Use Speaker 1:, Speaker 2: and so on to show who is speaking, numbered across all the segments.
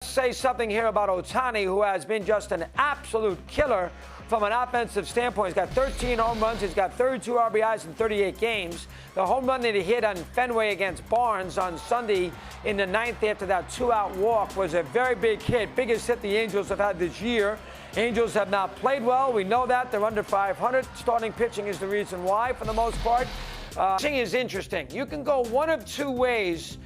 Speaker 1: say something here about Ohtani, who has been just an absolute killer from an offensive standpoint. He's got 13 home runs. He's got 32 RBIs in 38 games. The home run that he hit on Fenway against Barnes on Sunday in the ninth after that two-out walk was a very big hit, biggest hit the Angels have had this year. Angels have not played well. We know that. They're under 500. Starting pitching is the reason why, for the most part. Pitching is interesting. You can go one of two ways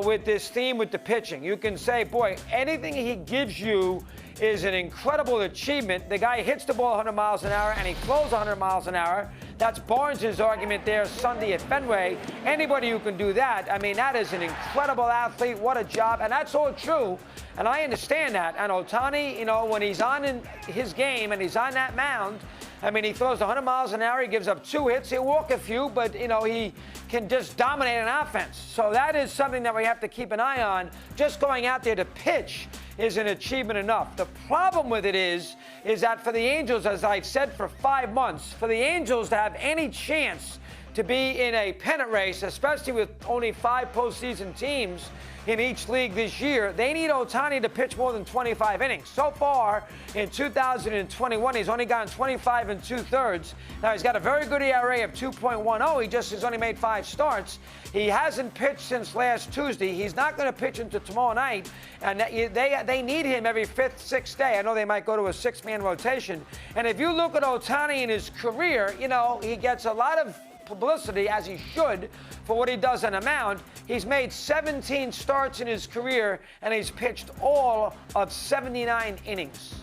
Speaker 1: with this theme with the pitching. You can say, boy, anything he gives you is an incredible achievement. The guy hits the ball 100 miles an hour and he throws 100 miles an hour. That's Barnes' argument there Sunday at Fenway. Anybody who can do that, I mean, that is an incredible athlete. What a job. And that's all true. And I understand that. And Ohtani, you know, when he's on in his game and he's on that mound, I mean, he throws 100 miles an hour. He gives up 2 hits. He'll walk a few, but, you know, he can just dominate an offense. So that is something that we have to keep an eye on. Just going out there to pitch is an achievement enough. The problem with it is that for the Angels, as I've said for 5 months, for the Angels to have any chance to be in a pennant race, especially with only 5 postseason teams in each league this year, they need Ohtani to pitch more than 25 innings. So far in 2021, he's only gotten 25 2/3. Now, he's got a very good ERA of 2.10. He just has only made 5 starts. He hasn't pitched since last Tuesday. He's not going to pitch until tomorrow night, and they need him every 5th, 6th day. I know they might go to a 6-man rotation. And if you look at Ohtani in his career, you know, he gets a lot of publicity, as he should, for what he does on the mound. He's made 17 starts in his career, and he's pitched all of 79 innings.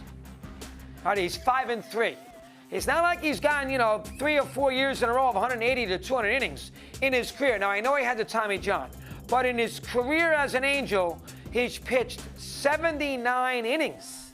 Speaker 1: All right, he's 5-3. It's not like he's gotten, you know, 3 or 4 years in a row of 180 to 200 innings in his career. Now, I know he had the Tommy John, but in his career as an Angel, he's pitched 79 innings.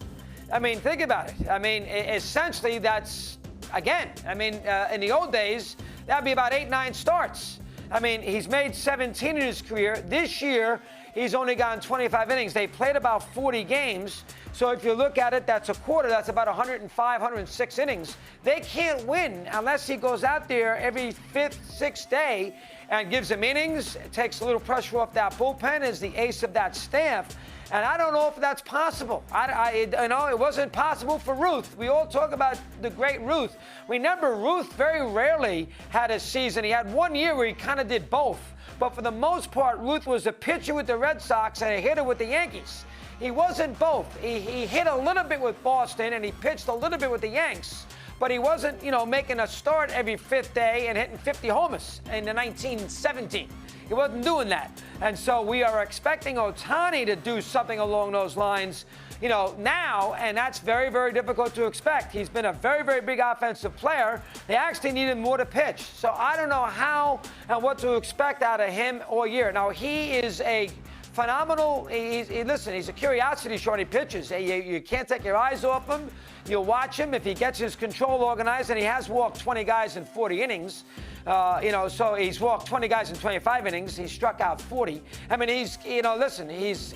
Speaker 1: I mean, think about it. I mean, essentially, that's, again, I mean, in the old days, that'd be about 8, 9 starts. I mean, he's made 17 in his career. This year, he's only gotten 25 innings. They played about 40 games. So if you look at it, that's a quarter. That's about 105, 106 innings. They can't win unless he goes out there every 5th, 6th day and gives them innings, takes a little pressure off that bullpen, is the ace of that staff. And I don't know if that's possible. I know it wasn't possible for Ruth. We all talk about the great Ruth. Remember, Ruth very rarely had a season. He had 1 year where he kind of did both. But for the most part, Ruth was a pitcher with the Red Sox and a hitter with the Yankees. He wasn't both. He hit a little bit with Boston and he pitched a little bit with the Yanks. But he wasn't, you know, making a start every 5th day and hitting 50 homers in the 1917. He wasn't doing that. And so we are expecting Ohtani to do something along those lines, you know, now, and that's very, very difficult to expect. He's been a very, very big offensive player. They actually need him more to pitch. So I don't know how and what to expect out of him all year. Now, he is a phenomenal, listen, he's a curiosity short. He pitches. You can't take your eyes off him. You'll watch him if he gets his control organized, and he has walked 20 guys in 40 innings. You know, so he's walked 20 guys in 25 innings. He's struck out 40. I mean, he's, you know, listen, he's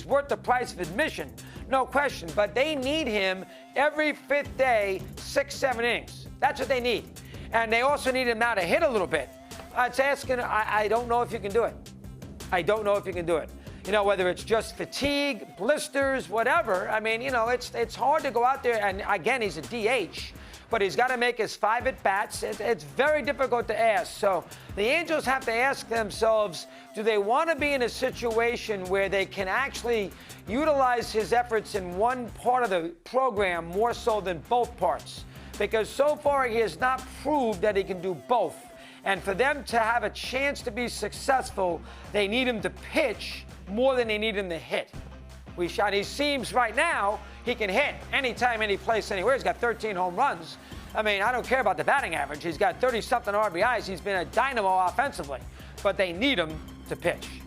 Speaker 1: worth the price of admission, no question. But they need him every 5th day, 6, 7 innings. That's what they need. And they also need him now to hit a little bit. It's asking, I don't know if you can do it. I don't know if you can do it. You know, whether it's just fatigue, blisters, whatever. I mean, you know, it's hard to go out there. And again, he's a DH. But he's got to make his 5 at-bats. It's very difficult to ask. So the Angels have to ask themselves, do they want to be in a situation where they can actually utilize his efforts in one part of the program more so than both parts? Because so far he has not proved that he can do both. And for them to have a chance to be successful, they need him to pitch more than they need him to hit. He seems right now he can hit anytime, any place, anywhere. He's got 13 home runs. I mean, I don't care about the batting average. He's got 30-something RBIs. He's been a dynamo offensively. But they need him to pitch.